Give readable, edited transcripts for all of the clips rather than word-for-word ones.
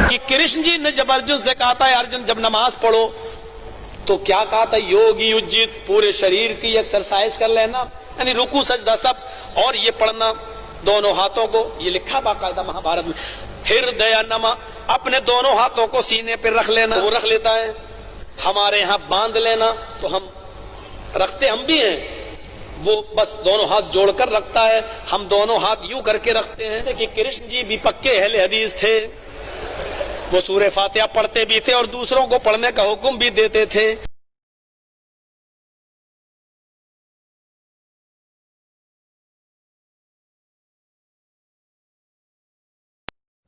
कि कृष्ण जी ने जब अर्जुन से कहा था अर्जुन जब नमाज पढ़ो तो क्या कहा था, योगी उज्जित, पूरे शरीर की एक्सरसाइज कर लेना, यानी रुकू सजदा सब, और ये पढ़ना दोनों हाथों को, ये लिखा बाकायदा महाभारत में, हृदय नमा, अपने दोनों हाथों को सीने पर रख लेना, वो रख लेता है। हमारे यहां बांध लेना, तो हम रखते हम भी हैं, वो बस दोनों हाथ जोड़कर रखता है, हम दोनों हाथ यूं करके रखते हैं। कि कृष्ण जी भी पक्के अहले हदीस थे, वो सूरह फातिहा पढ़ते भी थे और दूसरों को पढ़ने का हुक्म भी देते थे।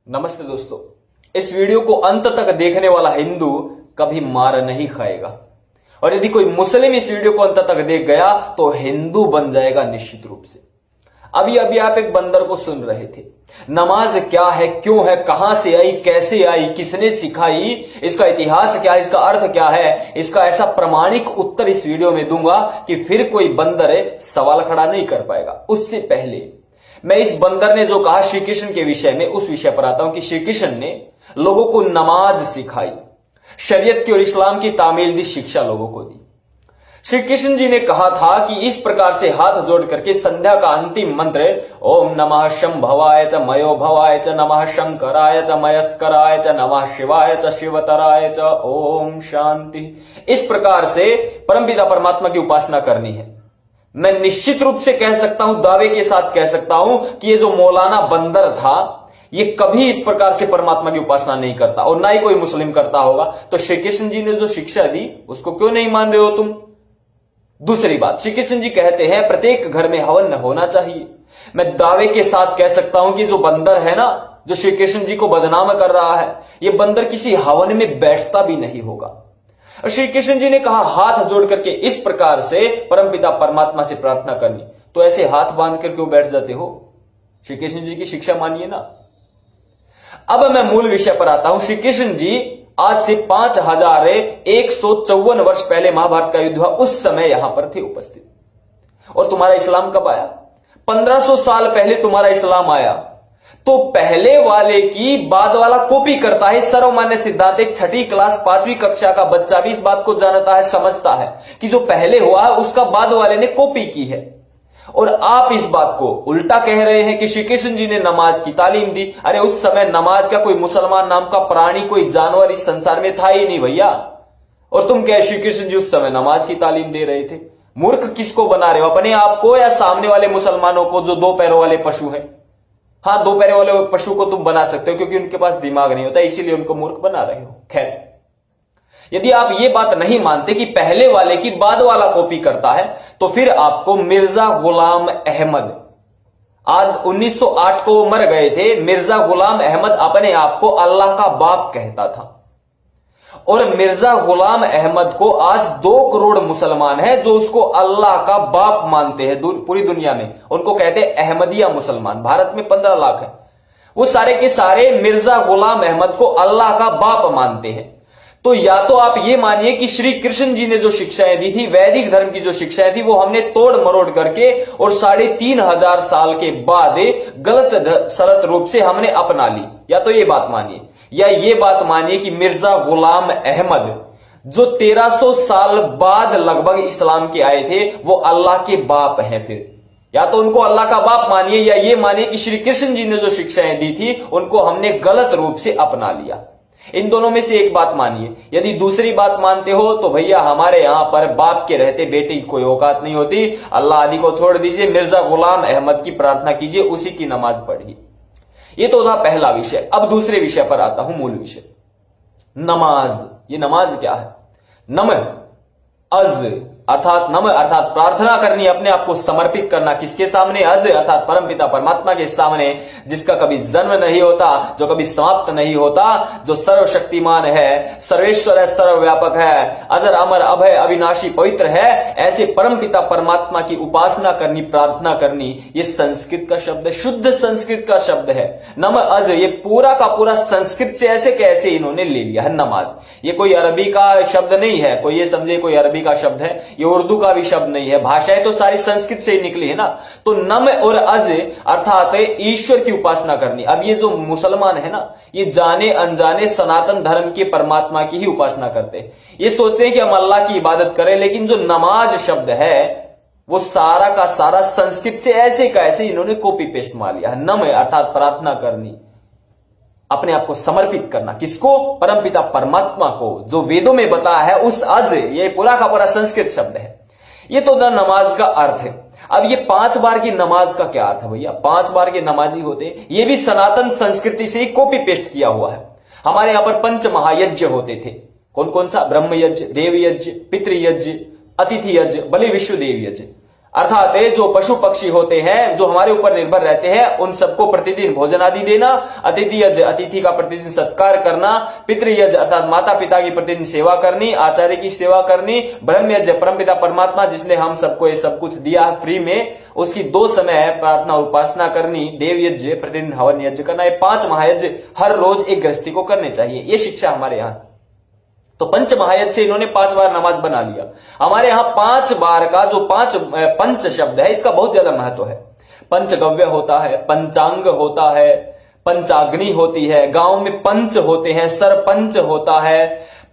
नमस्ते दोस्तों, इस वीडियो को अंत तक देखने वाला हिंदू कभी मार नहीं खाएगा, और यदि कोई मुस्लिम इस वीडियो को अंत तक देख गया तो हिंदू बन जाएगा निश्चित रूप से। अभी आप एक बंदर को सुन रहे थे। नमाज क्या है, क्यों है, कहां से आई, कैसे आई, किसने सिखाई, इसका इतिहास क्या है, इसका अर्थ क्या है, इसका ऐसा प्रमाणिक उत्तर इस वीडियो में दूंगा कि फिर कोई बंदर सवाल खड़ा नहीं कर पाएगा। उससे पहले मैं इस बंदर ने जो कहा श्री कृष्ण के विषय में, उस विषय पर आता हूं कि श्री कृष्ण ने लोगों को नमाज सिखाई, शरीयत की और इस्लाम की तामील दी, शिक्षा लोगों को दी। श्री कृष्ण जी ने कहा था कि इस प्रकार से हाथ जोड़ करके संध्या का अंतिम मंत्र ओम नमः शंभवाय च मयो भवाय च नमः शंकराय च मयस्कराय च नमः शिवाय च शिवतराय च ओम शांति, इस प्रकार से परमपिता परमात्मा की उपासना करनी है। मैं निश्चित रूप से कह सकता हूं, दावे के साथ कह सकता हूं कि ये जो मौलाना बंदर था ये कभी इस प्रकार से परमात्मा की उपासना नहीं करता, और ना ही कोई मुस्लिम करता होगा। तो श्री कृष्ण जी ने जो शिक्षा दी उसको क्यों नहीं मान रहे हो तुम? दूसरी बात, श्री कृष्ण जी कहते हैं प्रत्येक घर में हवन होना चाहिए। मैं दावे के साथ कह सकता हूं कि जो बंदर है ना, जो श्री कृष्ण जी को बदनाम कर रहा है, ये बंदर किसी हवन में बैठता भी नहीं होगा। और श्री कृष्ण जी ने कहा हाथ जोड़ करके इस प्रकार से परमपिता परमात्मा से प्रार्थना करनी, तो ऐसे हाथ बांध कर क्यों बैठ जाते हो? श्री कृष्ण जी की शिक्षा मानिए ना। अब मैं मूल विषय पर आता हूं। श्री कृष्ण जी आज से 5154 वर्ष पहले महाभारत का युद्ध हुआ, उस समय यहां पर थे उपस्थित। और तुम्हारा इस्लाम कब आया? 1500 साल पहले तुम्हारा इस्लाम आया। तो पहले वाले की बाद वाला कॉपी करता है, सर्वमान्य सिद्धांत। एक छठी क्लास 5वीं कक्षा का बच्चा भी इस बात को जानता है, समझता है कि जो पहले हुआ है उसका बाद वाले ने कॉपी की है। और आप इस बात को उल्टा कह रहे हैं कि श्री कृष्ण जी ने नमाज की तालीम दी। अरे उस समय नमाज का कोई मुसलमान नाम का प्राणी, कोई जानवर इस संसार में था ही नहीं भैया, और तुम कह श्री कृष्ण जी उस समय नमाज की तालीम दे रहे थे। मूर्ख किसको बना रहे हो, अपने आप को या सामने वाले मुसलमानों को जो 2 पैरों वाले पशु हैं? हाँ, 2 पैरों वाले पशु को तुम बना सकते हो क्योंकि उनके पास दिमाग नहीं होता, इसीलिए उनको मूर्ख बना रहे हो। खैर, यदि आप ये बात नहीं मानते कि पहले वाले की बाद वाला कॉपी करता है, तो फिर आपको मिर्जा गुलाम अहमद, आज 1908 को मर गए थे, मिर्जा गुलाम अहमद अपने आप को अल्लाह का बाप कहता था। और मिर्जा गुलाम अहमद को आज 2 करोड़ मुसलमान हैं जो उसको अल्लाह का बाप मानते हैं पूरी दुनिया में। उनको कहते हैं अहमदिया मुसलमान। भारत में 15 लाख है। वो सारे के सारे मिर्जा गुलाम अहमद को अल्लाह का बाप मानते हैं। तो या तो आप ये मानिए कि श्री कृष्ण जी ने जो शिक्षाएं दी थी, वैदिक धर्म की जो शिक्षाएं थी, वो हमने तोड़ मरोड़ करके और 3500 साल के बाद गलत सलत रूप से हमने अपना ली। या तो ये बात मानिए, या ये बात मानिए कि मिर्जा गुलाम अहमद जो 1300 साल बाद लगभग इस्लाम के आए थे, वो अल्लाह के बाप हैं। फिर या तो उनको अल्लाह का बाप मानिए, या ये मानिए कि श्री कृष्ण जी ने जो शिक्षाएं दी थी उनको हमने गलत रूप से अपना लिया। इन दोनों में से एक बात मानिए। यदि दूसरी बात मानते हो तो भैया हमारे यहां पर बाप के रहते बेटे की कोई औकात नहीं होती। अल्लाह आदि को छोड़ दीजिए, मिर्जा गुलाम अहमद की प्रार्थना कीजिए, उसी की नमाज पढ़िए। ये तो था पहला विषय। अब दूसरे विषय पर आता हूं, मूल विषय नमाज। ये नमाज क्या है? नम अज अर्थात नम अर्थात प्रार्थना करनी, अपने आप को समर्पित करना। किसके सामने? अज अर्थात परमपिता परमात्मा के सामने, जिसका कभी जन्म नहीं होता, जो कभी समाप्त नहीं होता, जो सर्वशक्तिमान है, सर्वेश्वर है, सर्वव्यापक है, अजर अमर अभय अविनाशी पवित्र है, ऐसे परमपिता परमात्मा की उपासना करनी, प्रार्थना करनी। ये संस्कृत का शब्द है, शुद्ध संस्कृत का शब्द है। नम अज, ये पूरा का पूरा संस्कृत से ऐसे कैसे इन्होंने ले लिया है नमाज। ये कोई अरबी का शब्द नहीं है, कोई ये समझे कोई अरबी का शब्द है। ये उर्दू का भी शब्द नहीं है, भाषाएं तो सारी संस्कृत से ही निकली है ना। तो नम और अज अर्थात ईश्वर की उपासना करनी। अब ये जो मुसलमान है ना, ये जाने अनजाने सनातन धर्म के परमात्मा की ही उपासना करते हैं। ये सोचते हैं कि हम अल्लाह की इबादत करें, लेकिन जो नमाज शब्द है वो सारा का सारा संस्कृत से ऐसे का ऐसे इन्होंने कॉपी पेस्ट मार लिया। नम अर्थात प्रार्थना करनी, अपने आप को समर्पित करना, किसको? परमपिता परमात्मा को, जो वेदों में बताया है उस अज, ये पूरा का पूरा संस्कृत शब्द है। ये तो नमाज का अर्थ है। अब ये 5 बार की नमाज का क्या अर्थ है भैया? 5 बार के नमाजी होते हैं, ये भी सनातन संस्कृति से ही कॉपी पेस्ट किया हुआ है। हमारे यहां पर 5 महायज्ञ होते थे। कौन कौन सा? ब्रह्म यज्ञ, देव यज्ञ, पितृयज्ञ, अतिथि यज्ञ, बलि विश्वदेव यज्ञ। अर्थात जो पशु पक्षी होते हैं जो हमारे ऊपर निर्भर रहते हैं, उन सबको प्रतिदिन भोजन आदि देना। अतिथि यज्ञ, अतिथि का प्रतिदिन सत्कार करना। पितृयज्ञ अर्थात माता पिता की प्रतिदिन सेवा करनी, आचार्य की सेवा करनी। ब्रह्म यज्ञ, परमपिता परमात्मा जिसने हम सबको ये सब कुछ दिया है फ्री में, उसकी 2 समय प्रार्थना और उपासना करनी। देव यज्ञ, प्रतिदिन हवन यज्ञ करना। ये 5 महायज्ञ हर रोज एक गृहस्थी को करने चाहिए, ये शिक्षा हमारे यहाँ। तो 5 महायज्ञ से इन्होंने 5 बार नमाज बना लिया। हमारे यहां 5 बार का जो पंच शब्द है, इसका बहुत ज्यादा महत्व है। पंचगव्य होता है, पंचांग होता है, पंचाग्नि होती है, गांव में पंच होते हैं, सरपंच होता है,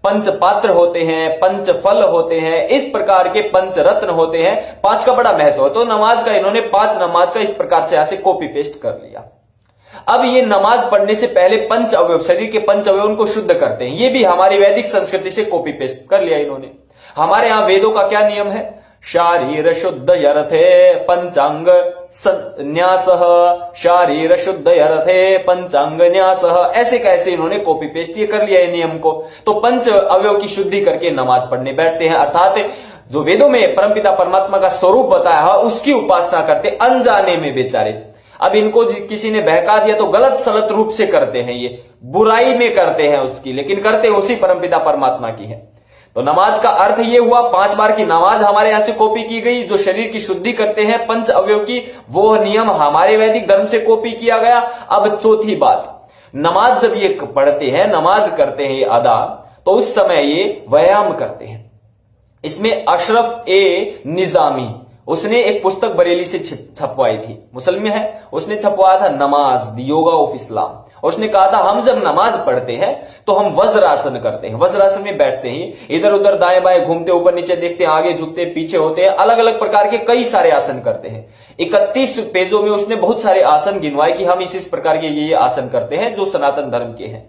पंच पात्र होते हैं, पंच फल होते हैं, इस प्रकार के पंच रत्न होते हैं। 5 का बड़ा महत्व है। तो नमाज का इन्होंने 5 नमाज का इस प्रकार से यहां से कॉपी पेस्ट कर लिया। अब ये नमाज पढ़ने से पहले पंच अवयव, शरीर के पंच अवयव को शुद्ध करते हैं। ये भी हमारी वैदिक संस्कृति से कॉपी पेस्ट कर लिया इन्होंने। हमारे यहां वेदों का क्या नियम है? शारीर शुद्ध यरथे पंचांग न्यासः, शारीर शुद्ध यरथे पंचांग न्यासः, ऐसे कैसे इन्होंने कॉपी पेस्ट ये कर लिया है नियम को। तो पंच अवयव की शुद्धि करके नमाज पढ़ने बैठते हैं। अर्थात जो वेदों में परमपिता परमात्मा का स्वरूप बताया है उसकी उपासना करते, अनजाने में बेचारे। अब इनको किसी ने बहका दिया तो गलत सलत रूप से करते हैं, ये बुराई में करते हैं उसकी, लेकिन करते उसी परमपिता परमात्मा की है। तो नमाज का अर्थ ये हुआ, 5 बार की नमाज हमारे यहां से कॉपी की गई। जो शरीर की शुद्धि करते हैं पंच अवयव की, वो नियम हमारे वैदिक धर्म से कॉपी किया गया। अब चौथी बात, नमाज जब ये पढ़ते हैं, नमाज करते हैं ये अदा, तो उस समय ये व्यायाम करते हैं। इसमें अशरफ ए निजामी, उसने एक पुस्तक बरेली से छपवाई थी, मुसलमान है, उसने छपवाया था नमाज द योगा ऑफ इस्लाम। और उसने कहा था हम जब नमाज पढ़ते हैं तो हम वज्रासन करते हैं। वज्रासन में बैठते हैं, इधर उधर दाएं बाएं घूमते, ऊपर नीचे देखते हैं, आगे झुकते, पीछे होते हैं, अलग अलग प्रकार के कई सारे आसन करते हैं। 31 पेजों में उसने बहुत सारे आसन गिनवाए कि हम इस प्रकार के ये आसन करते हैं जो सनातन धर्म के हैं।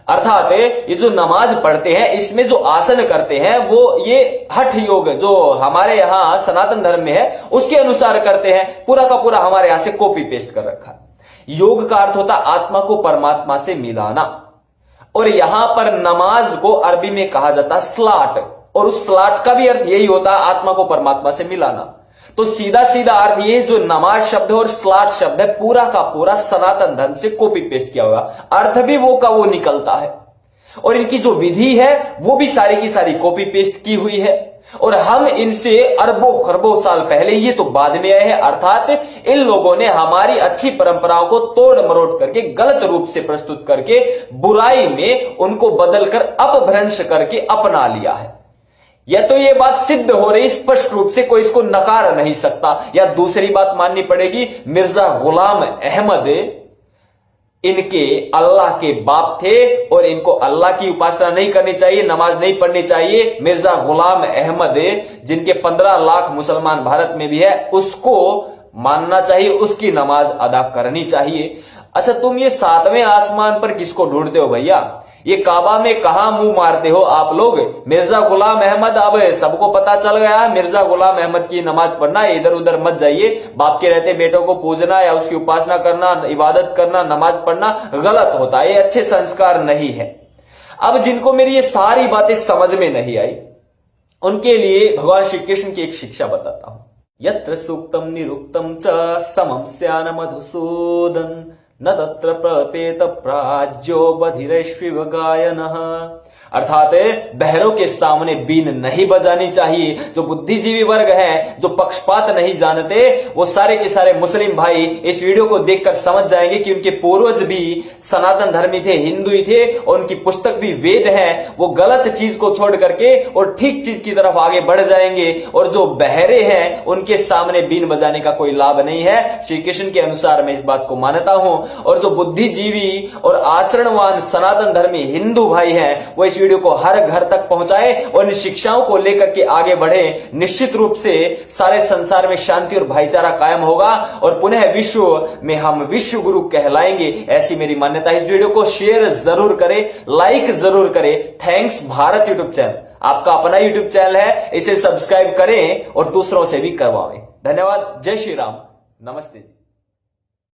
अर्थात ये जो नमाज पढ़ते हैं इसमें जो आसन करते हैं वो ये हठ योग जो हमारे यहां सनातन धर्म में है उसके अनुसार करते हैं। पूरा का पूरा हमारे यहां से कॉपी पेस्ट कर रखा है। योग का अर्थ होता आत्मा को परमात्मा से मिलाना, और यहां पर नमाज को अरबी में कहा जाता स्लाट, और उस स्लाट का भी अर्थ यही होता है आत्मा को परमात्मा से मिलाना। तो सीधा सीधा अर्थ ये जो नमाज शब्द है और स्लाट शब्द है पूरा का पूरा सनातन धर्म से कॉपी पेस्ट किया हुआ, अर्थ भी वो का वो निकलता है, और इनकी जो विधि है वो भी सारी की सारी कॉपी पेस्ट की हुई है। और हम इनसे अरबों खरबों साल पहले, ये तो बाद में आए हैं। अर्थात इन लोगों ने हमारी अच्छी परंपराओं को तोड़ मरोड़ करके गलत रूप से प्रस्तुत करके बुराई में उनको बदलकर अपभ्रंश करके अपना लिया है। या तो ये बात सिद्ध हो रही स्पष्ट रूप से, कोई इसको नकार नहीं सकता, या दूसरी बात माननी पड़ेगी मिर्जा गुलाम अहमद इनके अल्लाह के बाप थे और इनको अल्लाह की उपासना नहीं करनी चाहिए, नमाज नहीं पढ़नी चाहिए। मिर्जा गुलाम अहमद जिनके 15 लाख मुसलमान भारत में भी है, उसको मानना चाहिए, उसकी नमाज अदा करनी चाहिए। अच्छा, तुम ये 7वें आसमान पर किसको ढूंढते हो भैया? ये काबा में कहां मुंह मारते हो आप लोग? मिर्जा गुलाम अहमद, अब सबको पता चल गया मिर्जा गुलाम अहमद की नमाज पढ़ना, इधर उधर मत जाइए। बाप के रहते बेटों को पूजना या उसकी उपासना करना, इबादत करना, नमाज पढ़ना गलत होता है, ये अच्छे संस्कार नहीं है। अब जिनको मेरी ये सारी बातें समझ में नहीं आई उनके लिए भगवान श्री कृष्ण की एक शिक्षा बताता हूं। यत्र सूक्तम निरुक्तम च समम स्यान मधुसूदन न तत्र प्रपेत प्राज्यो बधिरैश्विव गायनः। अर्थात बहरों के सामने बीन नहीं बजानी चाहिए। जो बुद्धिजीवी वर्ग है, जो पक्षपात नहीं जानते, वो सारे के सारे मुस्लिम भाई इस वीडियो को देखकर समझ जाएंगे कि उनके पूर्वज भी सनातन धर्मी थे, हिंदू ही थे, और उनकी पुस्तक भी वेद है। वो गलत चीज को छोड़ करके और ठीक चीज की तरफ आगे बढ़ जाएंगे, और जो बहरे हैं उनके सामने बीन बजाने का कोई लाभ नहीं है। श्री कृष्ण के अनुसार मैं इस बात को मानता हूं, और जो बुद्धिजीवी और आचरणवान सनातन धर्मी हिंदू भाई हैं, वो इस वीडियो को हर घर तक पहुंचाए और इन शिक्षाओं को लेकर के आगे बढ़े। निश्चित रूप से सारे संसार में शांति और भाईचारा कायम होगा, और पुनः विश्व में हम विश्व गुरु कहलाएंगे, ऐसी मेरी मान्यता है। इस वीडियो को शेयर जरूर करें, लाइक जरूर करें। थैंक्स भारत यूट्यूब चैनल, आपका अपना यूट्यूब चैनल है, इसे सब्सक्राइब करें और दूसरों से भी करवाएं। धन्यवाद। जय श्री राम। नमस्ते जी।